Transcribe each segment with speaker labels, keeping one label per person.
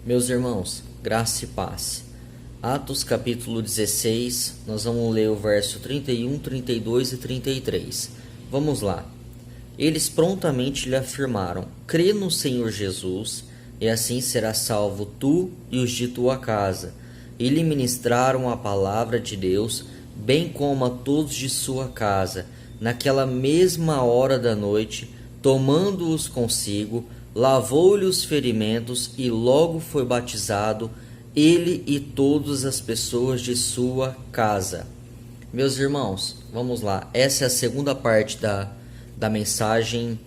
Speaker 1: Meus irmãos, graça e paz. Atos capítulo 16, nós vamos ler o verso 31, 32 e 33. Vamos lá. Eles prontamente lhe afirmaram: crê no Senhor Jesus, e assim serás salvo tu e os de tua casa. E lhe ministraram a palavra de Deus, bem como a todos de sua casa. Naquela mesma hora da noite, tomando-os consigo, lavou-lhe os ferimentos e logo foi batizado, ele e todas as pessoas de sua casa. Meus irmãos, vamos lá. Essa é a segunda parte da mensagem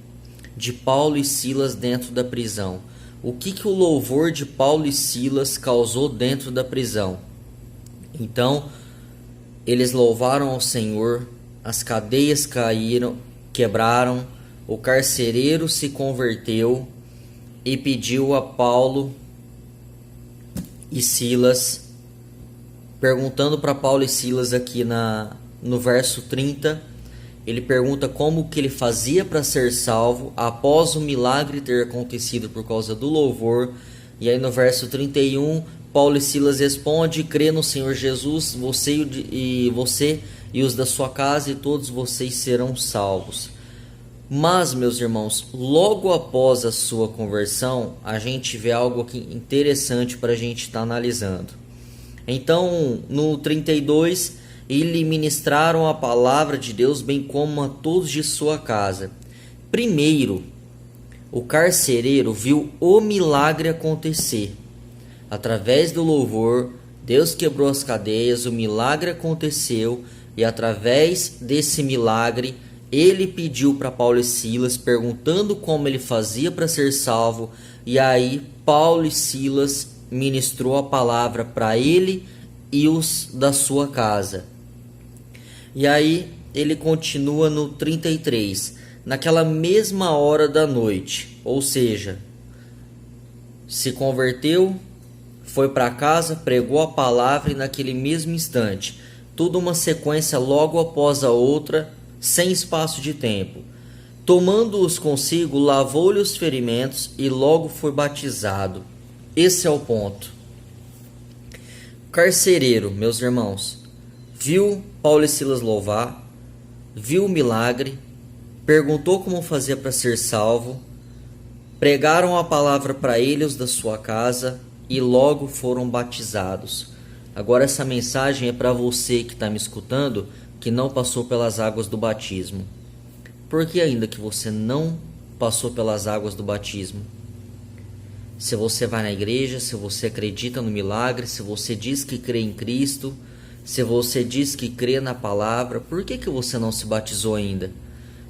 Speaker 1: de Paulo e Silas dentro da prisão. O que o louvor de Paulo e Silas causou dentro da prisão? Então, eles louvaram ao Senhor, as cadeias caíram, quebraram, o carcereiro se converteu e pediu a Paulo e Silas, perguntando para Paulo e Silas aqui no verso 30, ele pergunta como que ele fazia para ser salvo após o milagre ter acontecido por causa do louvor. E aí no verso 31, Paulo e Silas respondem: crê no Senhor Jesus, você e os da sua casa, e todos vocês serão salvos. Mas, meus irmãos, logo após a sua conversão, a gente vê algo aqui interessante para a gente estar analisando. Então, no 32, e lhe ministraram a palavra de Deus, bem como a todos de sua casa. Primeiro, o carcereiro viu o milagre acontecer. Através do louvor, Deus quebrou as cadeias, o milagre aconteceu, e através desse milagre, ele pediu para Paulo e Silas, perguntando como ele fazia para ser salvo, e aí Paulo e Silas ministrou a palavra para ele e os da sua casa. E aí ele continua no 33, naquela mesma hora da noite, ou seja, se converteu, foi para casa, pregou a palavra e naquele mesmo instante, tudo uma sequência logo após a outra, sem espaço de tempo. Tomando-os consigo, lavou-lhe os ferimentos e logo foi batizado. Esse é o ponto. Carcereiro, meus irmãos, viu Paulo e Silas louvar, viu o milagre, perguntou como fazia para ser salvo, pregaram a palavra para ele, os da sua casa, e logo foram batizados. Agora essa mensagem é para você que está me escutando, que não passou pelas águas do batismo. Por que ainda que você não passou pelas águas do batismo? Se você vai na igreja, se você acredita no milagre, se você diz que crê em Cristo, se você diz que crê na palavra, por que você não se batizou ainda?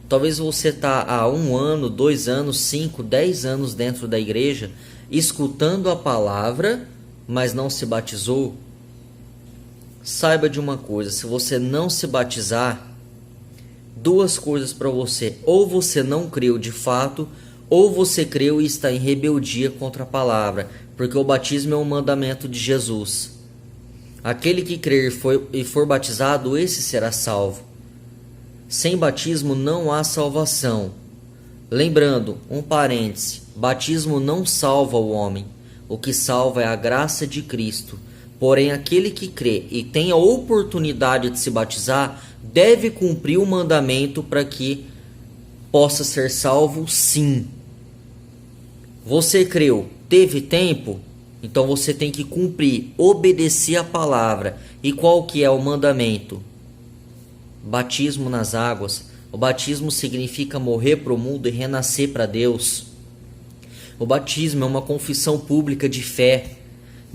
Speaker 1: Talvez você está há 1 ano, 2 anos, 5, 10 anos dentro da igreja, escutando a palavra, mas não se batizou. Saiba de uma coisa: se você não se batizar, 2 coisas para você: ou você não creu de fato, ou você creu e está em rebeldia contra a palavra, porque o batismo é um mandamento de Jesus. Aquele que crer e for batizado, esse será salvo. Sem batismo não há salvação. Lembrando, um parêntese: batismo não salva o homem, o que salva é a graça de Cristo. Porém, aquele que crê e tem a oportunidade de se batizar, deve cumprir o mandamento para que possa ser salvo, sim. Você creu, teve tempo? Então você tem que cumprir, obedecer a palavra. E qual que é o mandamento? Batismo nas águas. O batismo significa morrer para o mundo e renascer para Deus. O batismo é uma confissão pública de fé,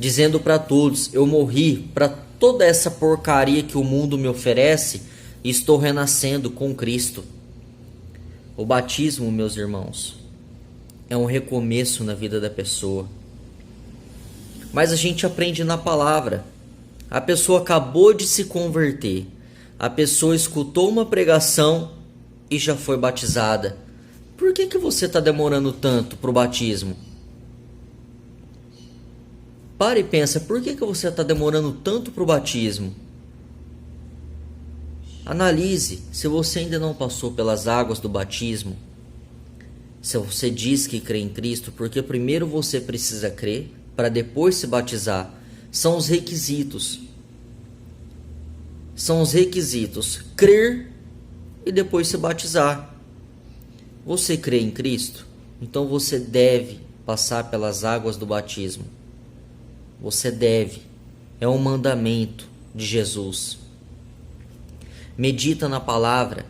Speaker 1: dizendo para todos: eu morri para toda essa porcaria que o mundo me oferece e estou renascendo com Cristo. O batismo, meus irmãos, é um recomeço na vida da pessoa. Mas a gente aprende na palavra. A pessoa acabou de se converter, a pessoa escutou uma pregação e já foi batizada. Por que você está demorando tanto para o batismo? Pare e pensa, por que você está demorando tanto para o batismo? Analise se você ainda não passou pelas águas do batismo. Se você diz que crê em Cristo, porque primeiro você precisa crer, para depois se batizar. São os requisitos. São os requisitos. Crer e depois se batizar. Você crê em Cristo? Então você deve passar pelas águas do batismo. Você deve. É um mandamento de Jesus. Medita na palavra.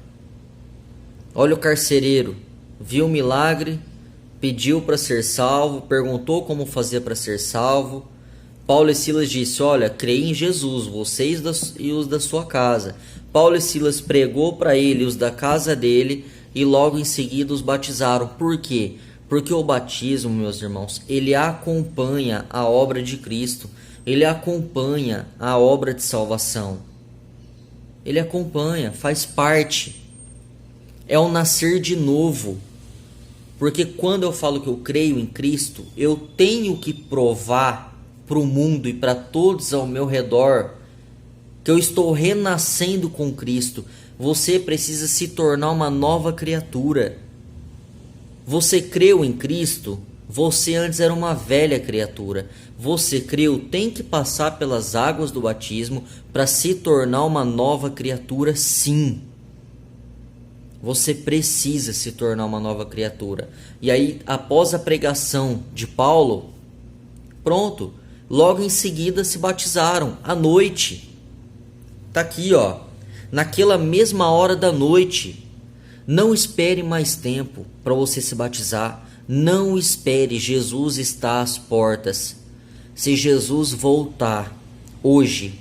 Speaker 1: Olha o carcereiro. Viu o milagre, pediu para ser salvo, perguntou como fazer para ser salvo. Paulo e Silas disse: olha, creia em Jesus, vocês e os da sua casa. Paulo e Silas pregou para ele, os da casa dele, e logo em seguida os batizaram. Por quê? Porque o batismo, meus irmãos, ele acompanha a obra de Cristo. Ele acompanha a obra de salvação. Ele acompanha, faz parte. É o nascer de novo. Porque quando eu falo que eu creio em Cristo, eu tenho que provar para o mundo e para todos ao meu redor que eu estou renascendo com Cristo. Você precisa se tornar uma nova criatura. Você creu em Cristo? Você antes era uma velha criatura. Você creu, tem que passar pelas águas do batismo para se tornar uma nova criatura, sim. Você precisa se tornar uma nova criatura. E aí, após a pregação de Paulo, pronto, logo em seguida se batizaram, à noite. Tá aqui, ó, naquela mesma hora da noite. Não espere mais tempo para você se batizar. Não espere, Jesus está às portas. Se Jesus voltar hoje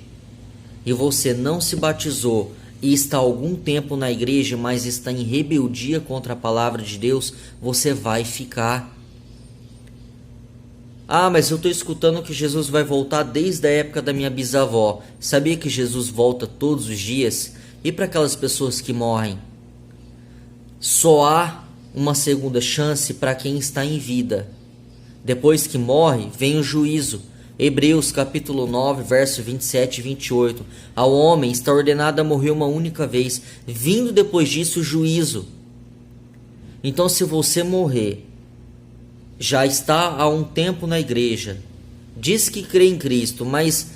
Speaker 1: e você não se batizou e está há algum tempo na igreja, mas está em rebeldia contra a palavra de Deus, você vai ficar. Ah, mas eu estou escutando que Jesus vai voltar desde a época da minha bisavó. Sabia que Jesus volta todos os dias? E para aquelas pessoas que morrem? Só há uma segunda chance para quem está em vida. Depois que morre, vem o juízo. Hebreus capítulo 9, verso 27 e 28. Ao homem está ordenado a morrer uma única vez, vindo depois disso o juízo. Então, se você morrer, já está há um tempo na igreja, diz que crê em Cristo, mas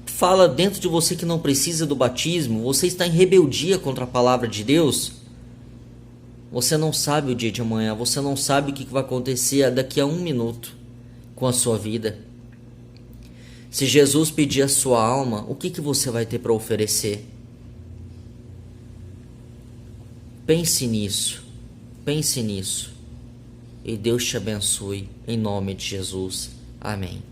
Speaker 1: fala dentro de você que não precisa do batismo, você está em rebeldia contra a palavra de Deus. Você não sabe o dia de amanhã, você não sabe o que vai acontecer daqui a 1 minuto com a sua vida. Se Jesus pedir a sua alma, o que você vai ter para oferecer? Pense nisso, pense nisso. E Deus te abençoe, em nome de Jesus. Amém.